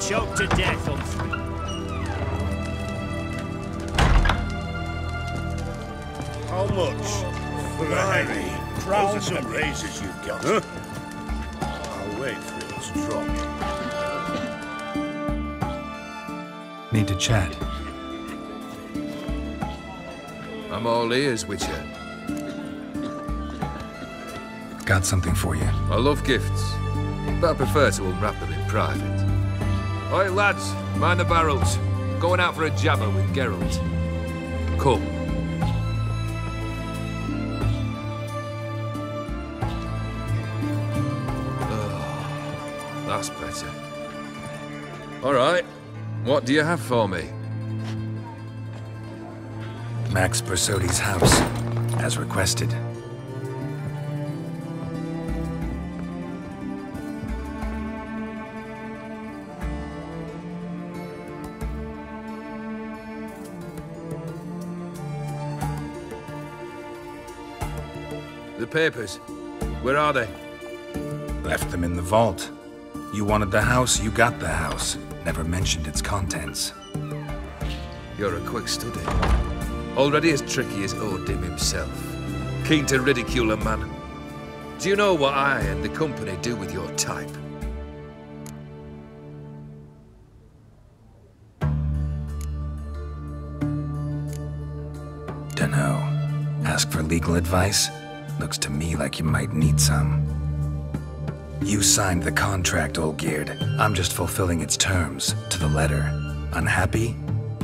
Choked to death on three. How much? For the heavy. Those are some razors you've got. Huh? I'll wait for it to drop. Need to chat. I'm all ears, Witcher. Got something for you. I love gifts, but I prefer to unwrap them in private. Oi, lads, mind the barrels. Going out for a jabber with Geralt. Come. Oh, that's better. All right, what do you have for me? Max Bersodi's house, as requested. The papers, where are they? Left them in the vault. You wanted the house, you got the house. Never mentioned its contents. You're a quick study. Already as tricky as Odin himself. Keen to ridicule a man. Do you know what I and the company do with your type? Dunno. Ask for legal advice? Looks to me like you might need some. You signed the contract, Olgierd. I'm just fulfilling its terms, to the letter. Unhappy?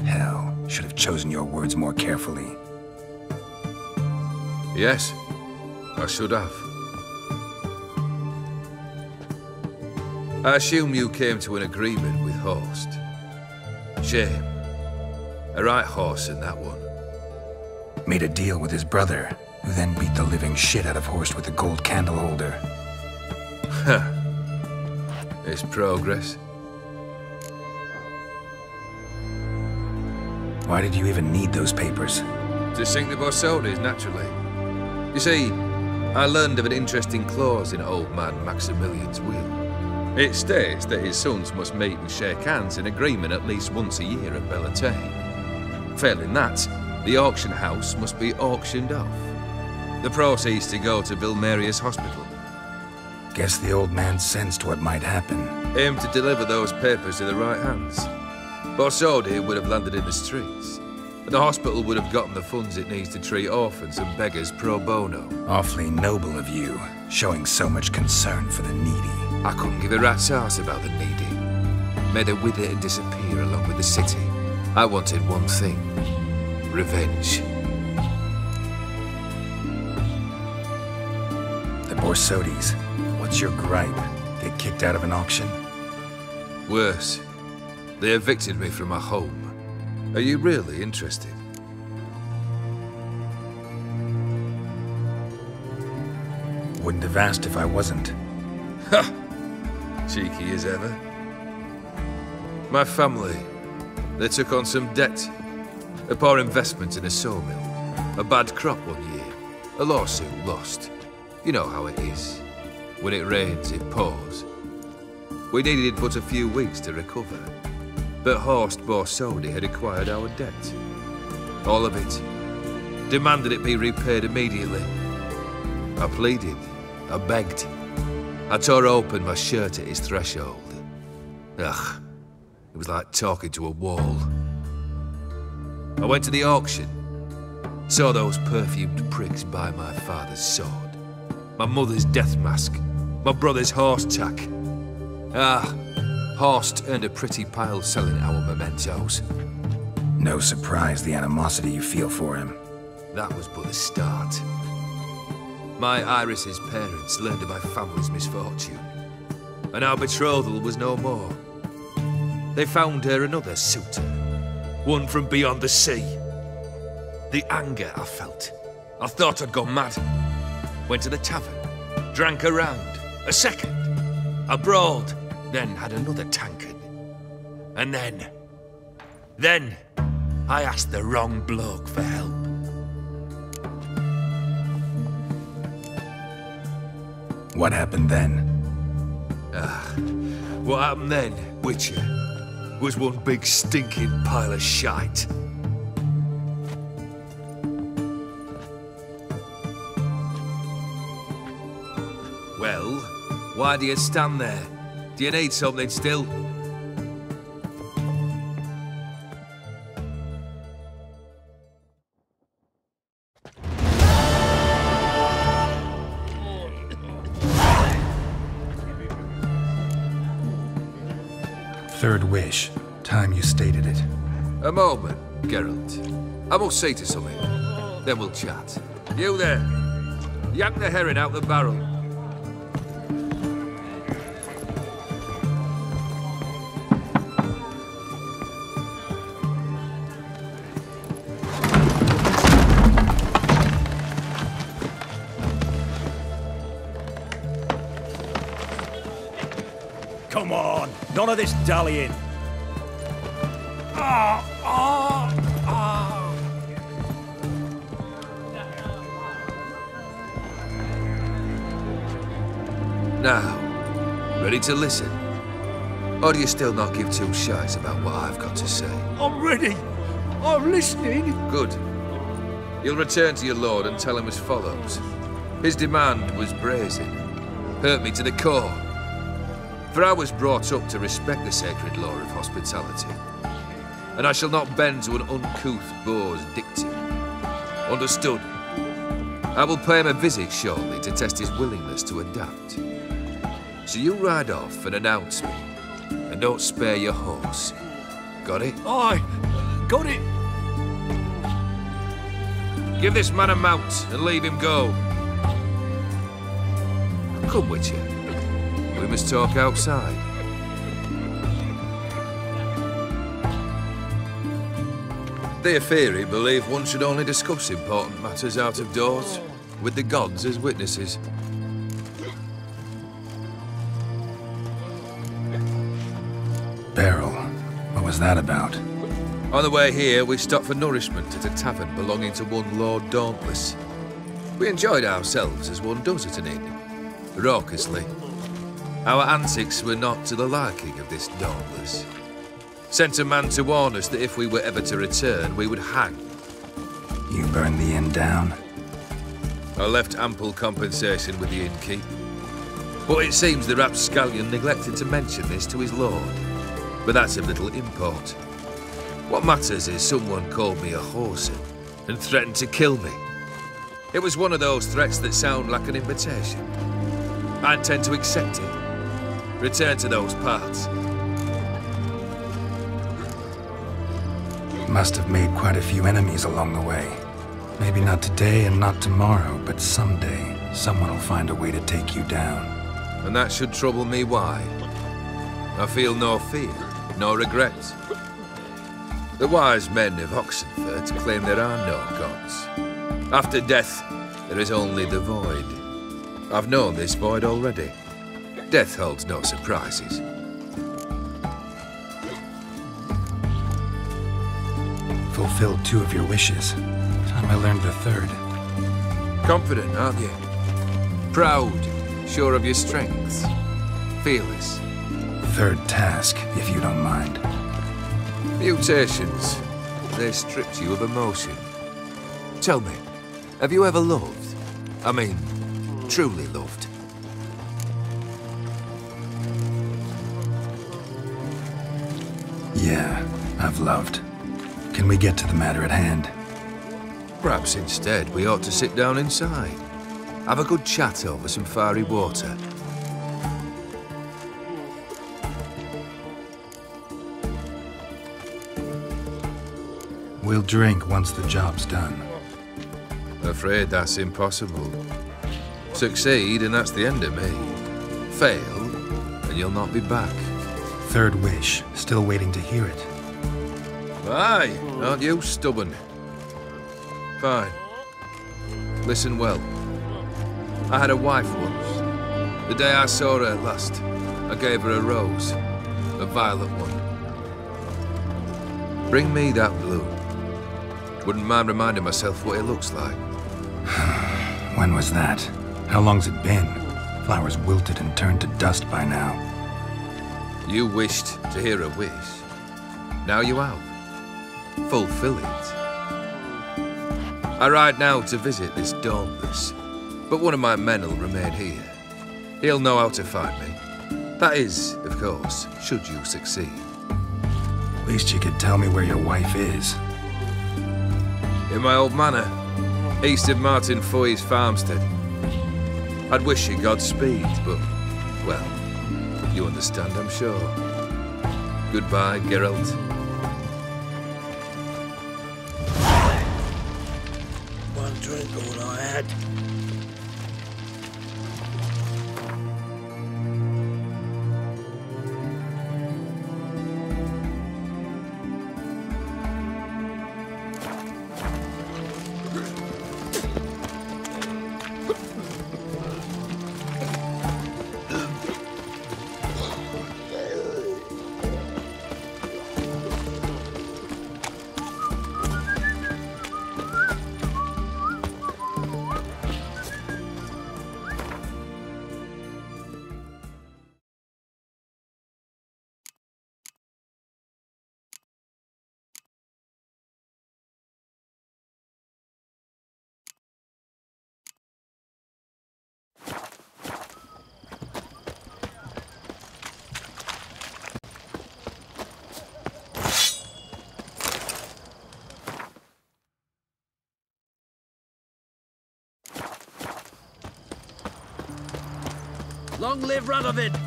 Hell, should have chosen your words more carefully. Yes, I should have. I assume you came to an agreement with Horst. Shame. A right horse in that one. Made a deal with his brother, who then beat the living shit out of Horst with a gold candle holder. Huh. It's progress. Why did you even need those papers? To sink the Borsodis, naturally. You see, I learned of an interesting clause in old man Maximilian's will. It states that his sons must meet and shake hands in agreement at least once a year at Bellatane. Failing that, the auction house must be auctioned off. The proceeds to go to Vilmeria's hospital. Guess the old man sensed what might happen. Aim to deliver those papers in the right hands. Borsodi would have landed in the streets. And the hospital would have gotten the funds it needs to treat orphans and beggars pro bono. Awfully noble of you, showing so much concern for the needy. I couldn't give a rat's ass about the needy. Made her wither and disappear along with the city. I wanted one thing. Revenge. The Borsodis. What's your gripe? Get kicked out of an auction? Worse. They evicted me from my home. Are you really interested? Wouldn't have asked if I wasn't. Ha! Cheeky as ever. My family, they took on some debt. A poor investment in a sawmill. A bad crop one year. A lawsuit lost. You know how it is. When it rains, it pours. We needed but a few weeks to recover. But Horst Borsodi had acquired our debt. All of it. Demanded it be repaid immediately. I pleaded. I begged. I tore open my shirt at his threshold. Ugh. It was like talking to a wall. I went to the auction. Saw those perfumed pricks buy my father's sword. My mother's death mask. My brother's horse tack. Ah, Horst earned a pretty pile selling our mementos. No surprise the animosity you feel for him. That was but the start. My Iris's parents learned of my family's misfortune. And our betrothal was no more. They found her another suitor. One from beyond the sea. The anger I felt. I thought I'd gone mad. Went to the tavern. drank a round, a second, a broad, then had another tankard. And then, I asked the wrong bloke for help. What happened then? What happened then, Witcher, was one big stinking pile of shite. Well, why do you stand there? Do you need something still? Third wish. Time you stated it. A moment, Geralt. I must say to something. Then we'll chat. You there. Yank the herring out the barrel. Come on, none of this dallying. Now, ready to listen? Or do you still not give two shites about what I've got to say? I'm ready. I'm listening. Good. You'll return to your lord and tell him as follows. His demand was brazen. Hurt me to the core. For I was brought up to respect the sacred law of hospitality. And I shall not bend to an uncouth boor's dictum. Understood? I will pay him a visit shortly to test his willingness to adapt. So you ride off and announce me, and don't spare your horse. Got it? Aye, got it. Give this man a mount and leave him go. Come, Witcher. We must talk outside. Theopheri believe one should only discuss important matters out of doors, with the gods as witnesses. Barrel. What was that about? On the way here, we stopped for nourishment at a tavern belonging to one Lord Dauntless. We enjoyed ourselves as one does at an inn, raucously. Our antics were not to the liking of this Dauntless. Sent a man to warn us that if we were ever to return, we would hang. You burned the inn down? I left ample compensation with the innkeep. But it seems the rapscallion neglected to mention this to his lord. But that's of little import. What matters is someone called me a whoreson and threatened to kill me. It was one of those threats that sound like an invitation. I intend to accept it. Return to those parts. Must have made quite a few enemies along the way. Maybe not today and not tomorrow, but someday, someone will find a way to take you down. And that should trouble me why? I feel no fear, no regret. The wise men of Oxenfurt claim there are no gods. After death, there is only the void. I've known this void already. Death holds no surprises. Fulfilled 2 of your wishes. Time I learned the 3rd. Confident, aren't you? Proud, sure of your strengths. Fearless. 3rd task, if you don't mind. Mutations. They stripped you of emotion. Tell me, have you ever loved? I mean, truly loved? Yeah, I've loved. Can we get to the matter at hand? Perhaps instead we ought to sit down inside. Have a good chat over some fiery water. We'll drink once the job's done. Afraid that's impossible. Succeed and that's the end of me. Fail and you'll not be back. 3rd wish, still waiting to hear it. Aye, aren't you stubborn? Fine. Listen well. I had a wife once. The day I saw her last, I gave her a rose. A violet one. Bring me that blue. Wouldn't mind reminding myself what it looks like. When was that? How long's it been? Flowers wilted and turned to dust by now. You wished to hear a wish. Now you have. Fulfill it. I ride now to visit this Dauntless, but one of my men will remain here. He'll know how to find me. That is, of course, should you succeed. At least you could tell me where your wife is. In my old manor, east of Martin Foy's farmstead. I'd wish you Godspeed, but, well, you understand, I'm sure. Goodbye, Geralt. One drink, all I had. Long live Radovid!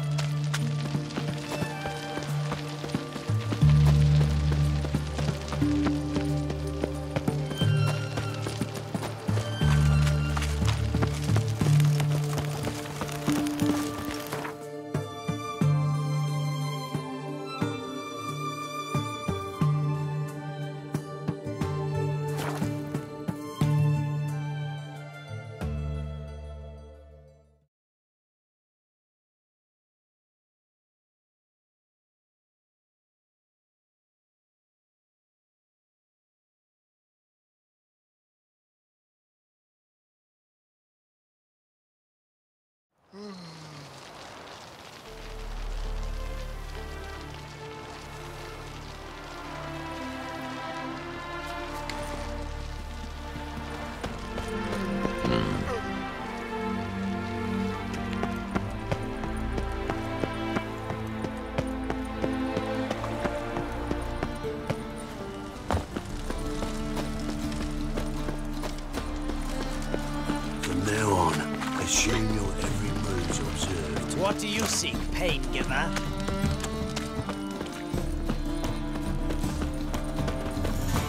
Assume your every move's observed. What do you seek, pain giver?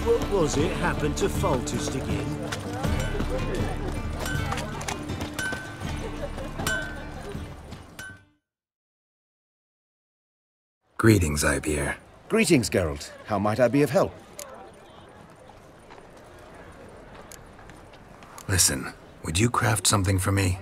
What was it happened to Foltest again? Greetings, Ibeer. Greetings, Geralt. How might I be of help? Listen, would you craft something for me?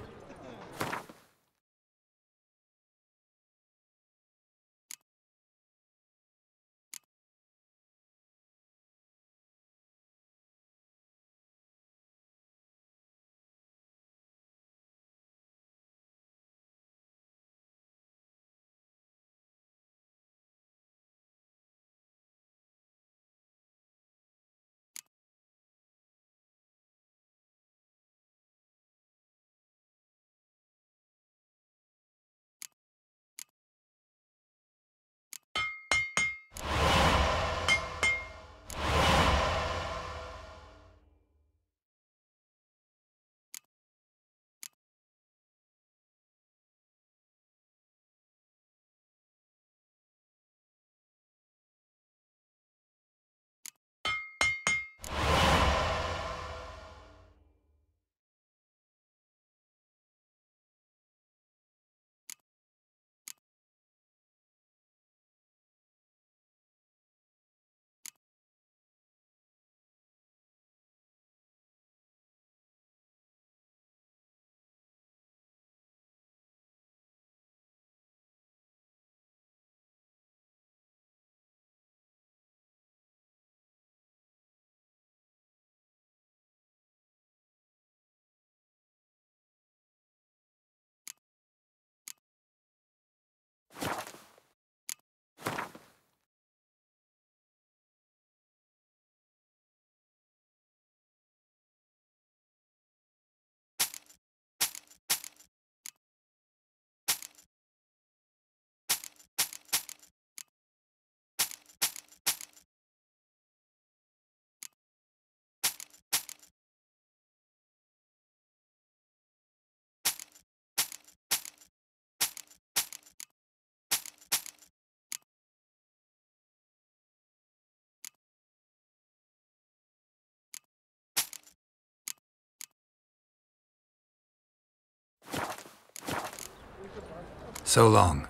So long.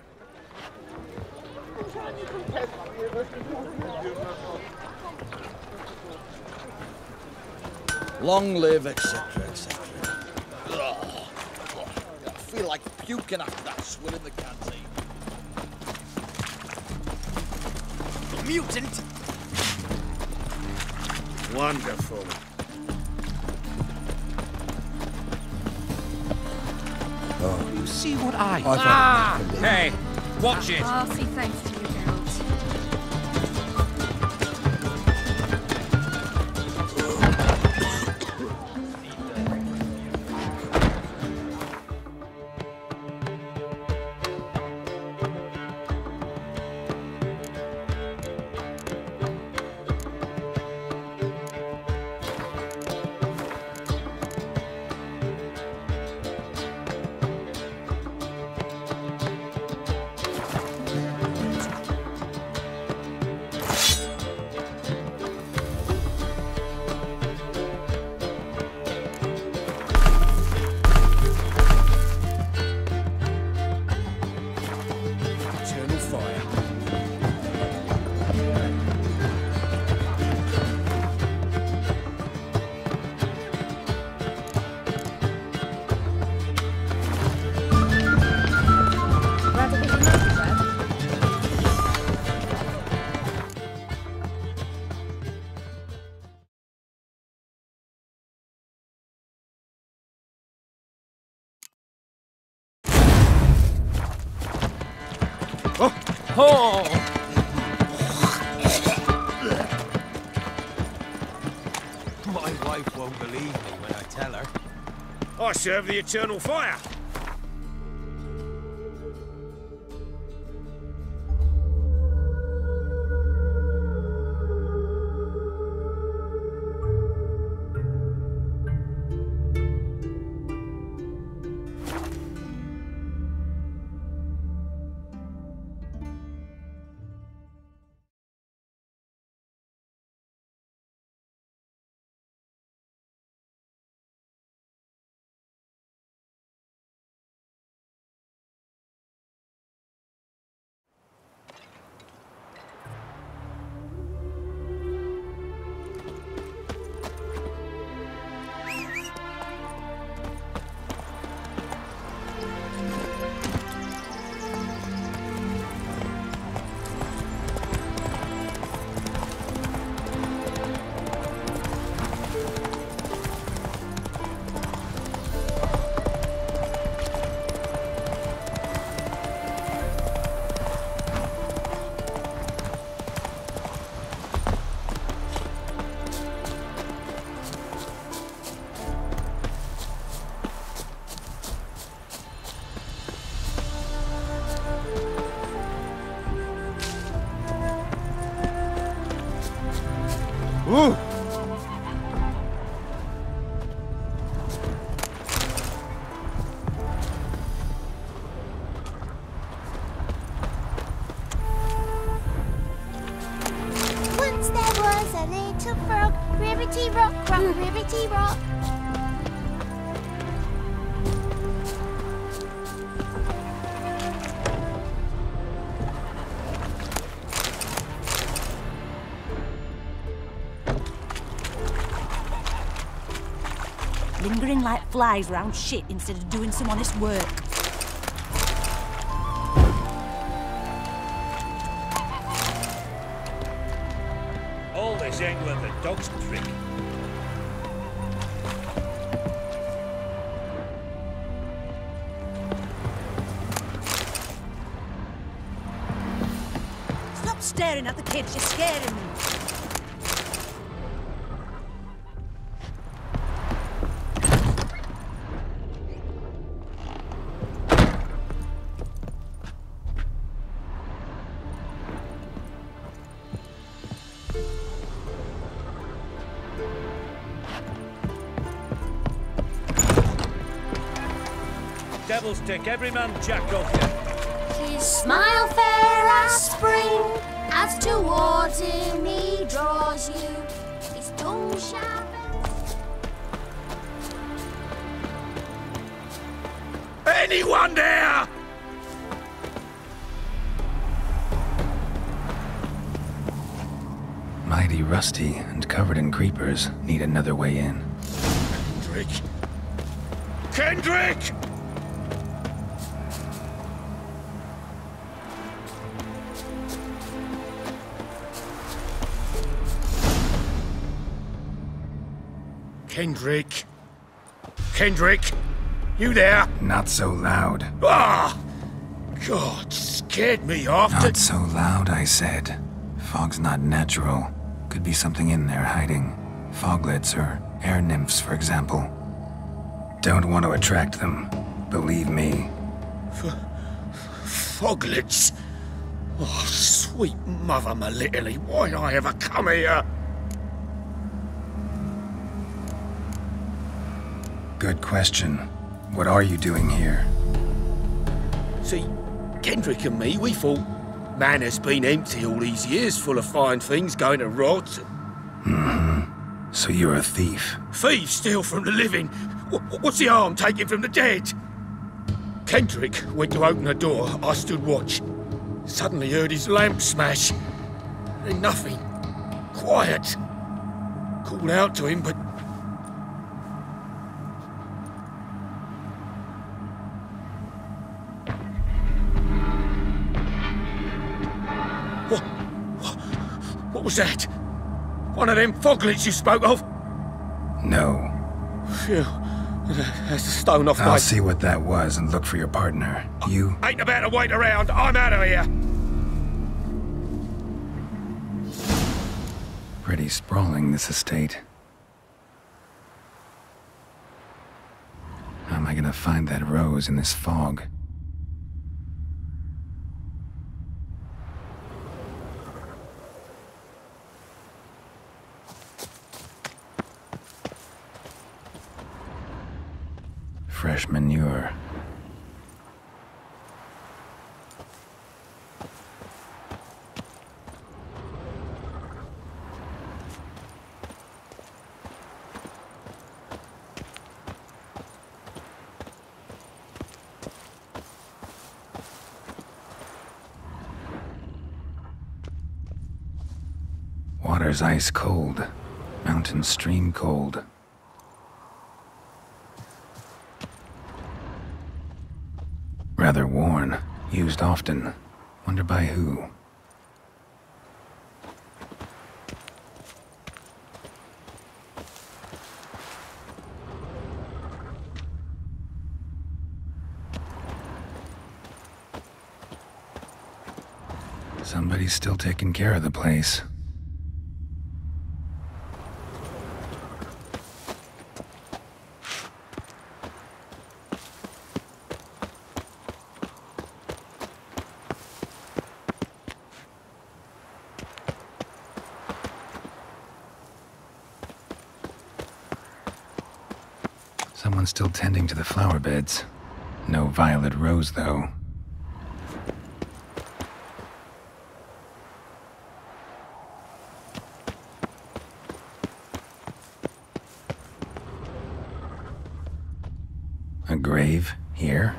Long live, etc., etc. I feel like puking after that swill in the canteen. Mutant! Wonderful. You see what I... Hey, watch it! I'll see thanks to you, Geralt. Eternal fire. Rather big enough, Dad? My wife won't believe me when I tell her. I serve the eternal fire. Ooh! Once there was a little frog, ribbity rock, rock, ribbity rock. Lingering like flies round shit instead of doing some honest work. All this ain't worth a dog's trick. Stop staring at the kids, you're scaring me. Devils take every man jack of you. His smile fair as spring, as towards him he draws you. His tongue sharp. Anyone there? Mighty rusty and covered in creepers. Need another way in. Kendrick! Kendrick! Kendrick! Kendrick! You there? Not so loud. Ah! God, scared me off. Not so loud, I said. Fog's not natural. Could be something in there hiding. Foglets or air nymphs, for example. Don't want to attract them. Believe me. Foglets? Oh, sweet mother Melitterly, why'd I ever come here? Good question. What are you doing here? See, Kendrick and me, we thought Manor's been empty all these years, full of fine things going to rot. Mm-hmm. So you're a thief? Thieves steal from the living. What's the harm taking from the dead? Kendrick went to open the door. I stood watch. Suddenly heard his lamp smash. Then nothing. Quiet. Called out to him, but... What was that? One of them foglets you spoke of? No. Phew. That's a stone off my... I'll see what that was and look for your partner. You... Ain't about to wait around. I'm out of here. Pretty sprawling, this estate. How am I gonna find that rose in this fog? Fresh manure. Water's ice cold. Mountain stream cold. Rather worn, used often. Wonder by who. Somebody's still taking care of the place. Someone's still tending to the flower beds. No violet rose, though. A grave here?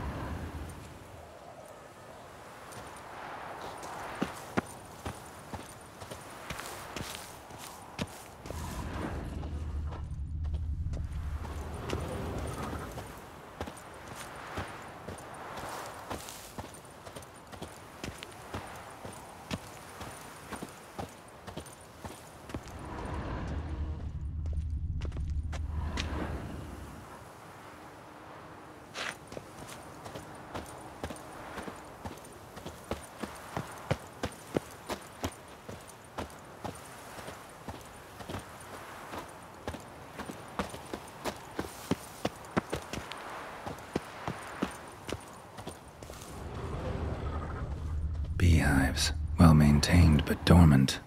Beehives, well maintained but dormant.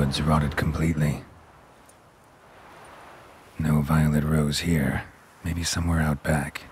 wood's rotted completely. No violet rose here. Maybe somewhere out back.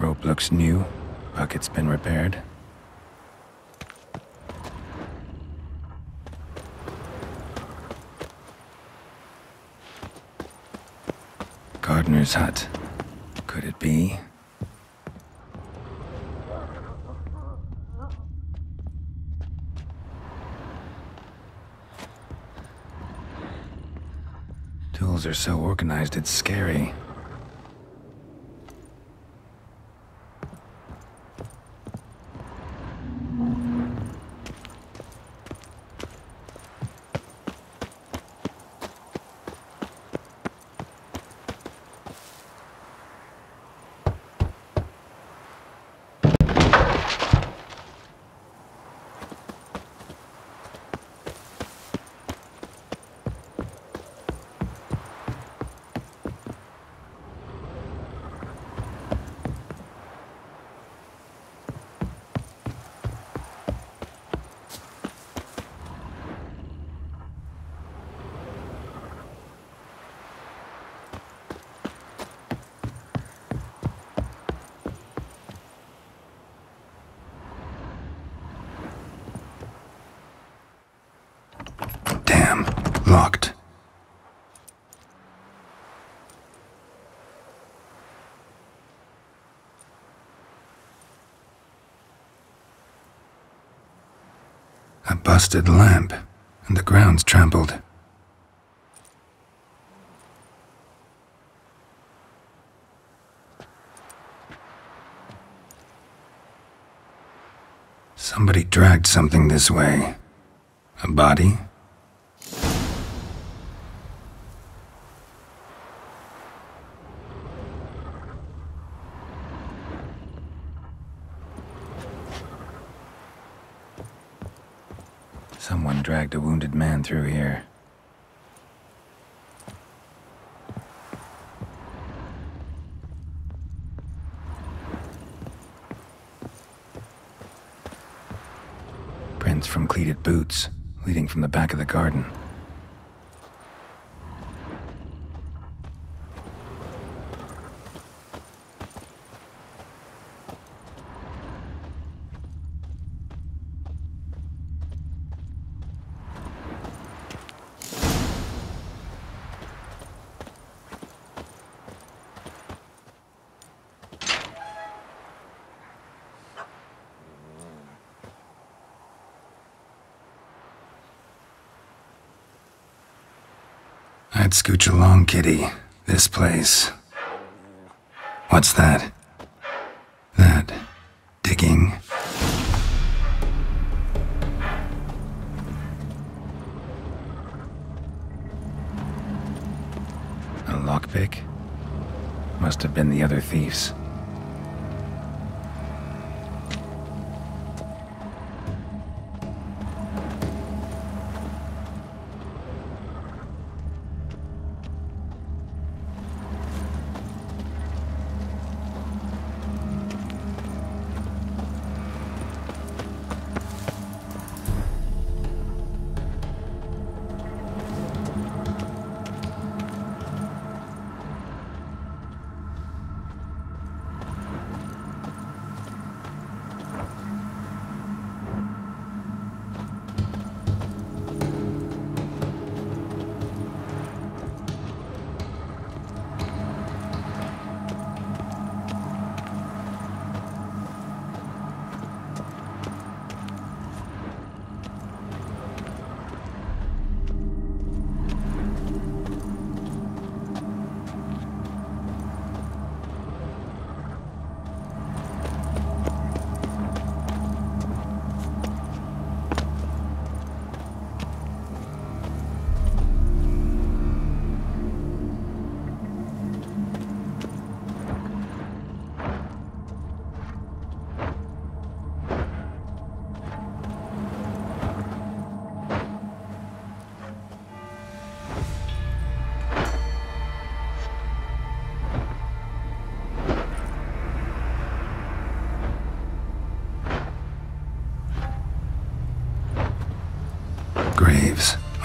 Rope looks new. Bucket's been repaired. Gardener's hut. Could it be? Tools are so organized it's scary. Damn, locked. A busted lamp, and the ground's trampled. Somebody dragged something this way. A body? Someone dragged a wounded man through here. Prints from cleated boots, leading from the back of the garden. I'd scooch along, kitty. This place. What's that? That. Digging. A lockpick? Must have been the other thieves.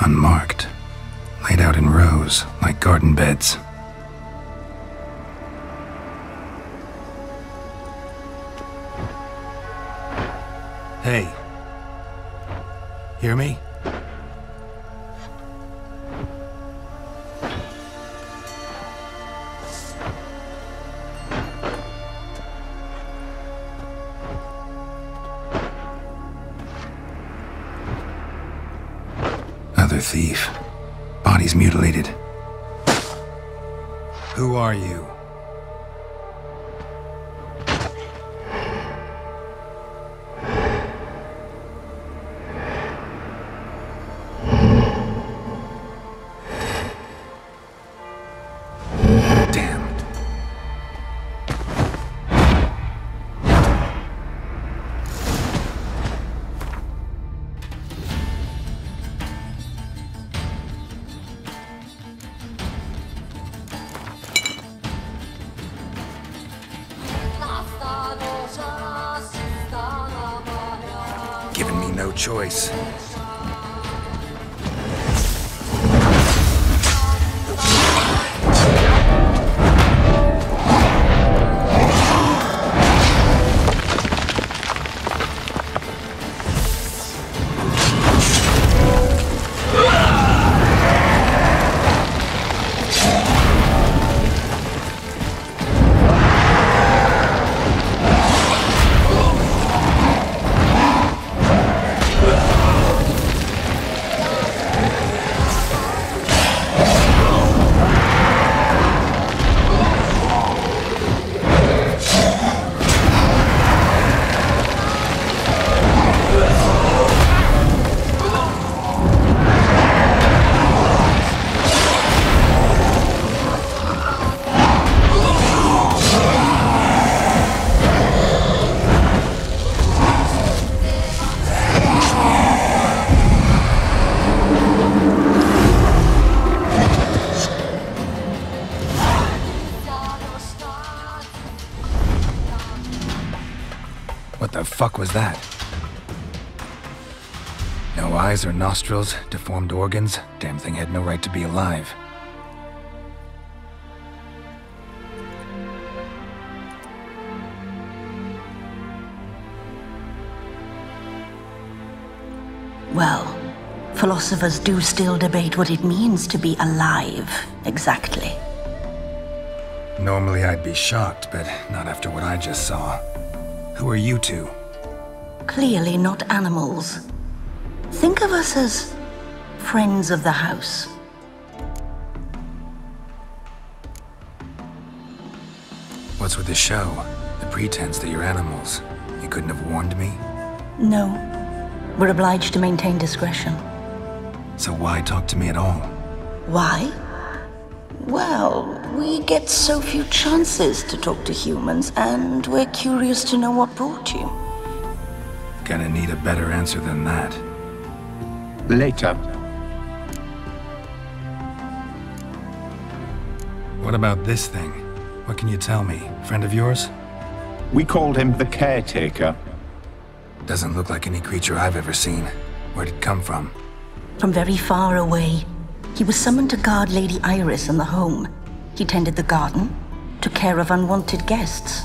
Unmarked. Laid out in rows, like garden beds. Hey. Hear me? Other thief. Body's mutilated. Who are you? Giving me no choice. What the fuck was that? No eyes or nostrils, deformed organs. Damn thing had no right to be alive. Well, philosophers do still debate what it means to be alive, exactly. Normally I'd be shocked, but not after what I just saw. Who are you two? Clearly not animals. Think of us as friends of the house. What's with the show? The pretense that you're animals. You couldn't have warned me? No. We're obliged to maintain discretion. So why talk to me at all? Why? Well, we get so few chances to talk to humans, and we're curious to know what brought you. Gonna need a better answer than that. Later. What about this thing? What can you tell me? Friend of yours? We called him the Caretaker. Doesn't look like any creature I've ever seen. Where'd it come from? From very far away. He was summoned to guard Lady Iris and the home. He tended the garden, took care of unwanted guests.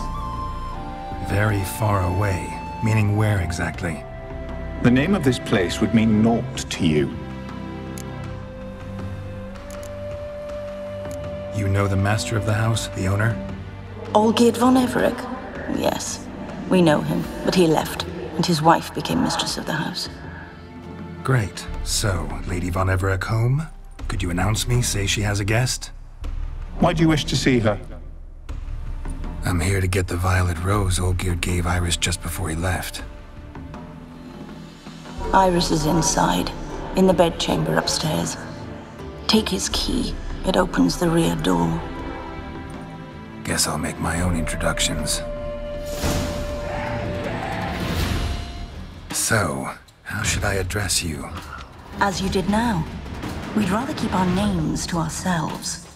Very far away. Meaning where exactly? The name of this place would mean naught to you. You know the master of the house, the owner? Olgierd von Everec? Yes. We know him, but he left, and his wife became mistress of the house. Great. So, Lady von Everec home? Could you announce me, say she has a guest? Why do you wish to see her? I'm here to get the violet rose Olgierd gave Iris just before he left. Iris is inside, in the bedchamber upstairs. Take his key. It opens the rear door. Guess I'll make my own introductions. So, how should I address you? As you did now. We'd rather keep our names to ourselves.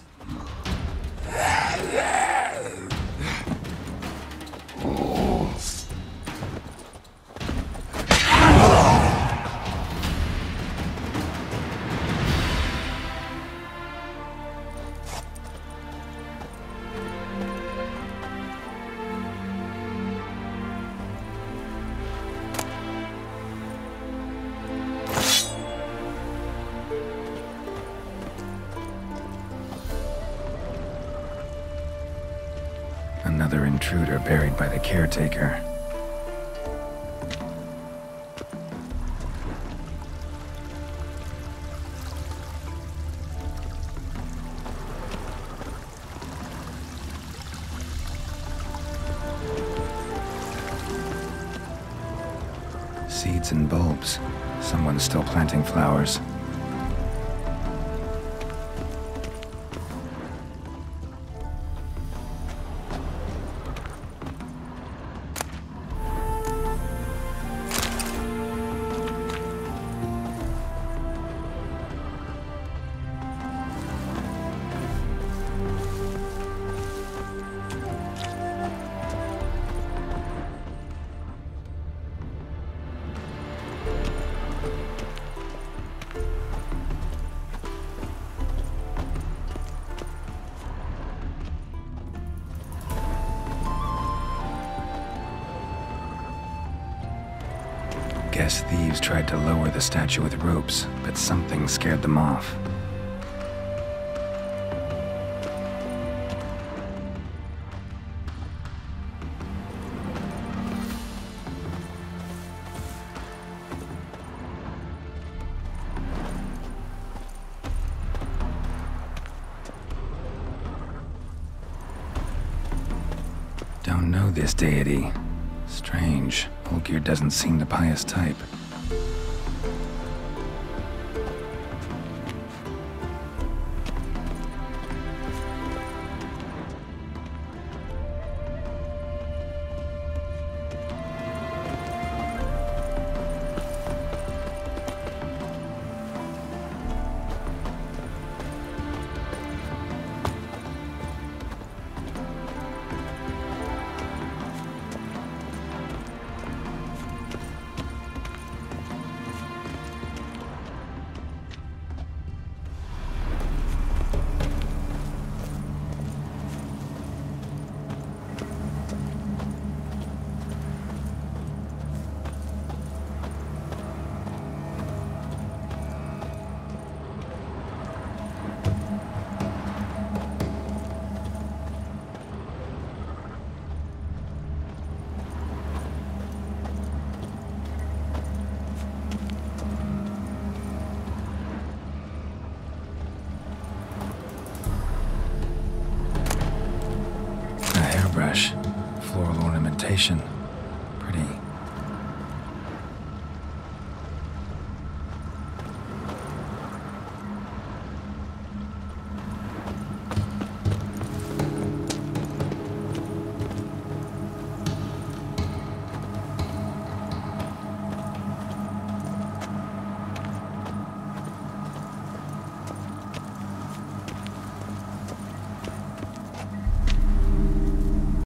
Another intruder buried by the caretaker. Seeds and bulbs. Someone's still planting flowers. Guess thieves tried to lower the statue with ropes, but something scared them off. Don't know this deity. Strange. Olgierd doesn't seem the pious type. Floral ornamentation.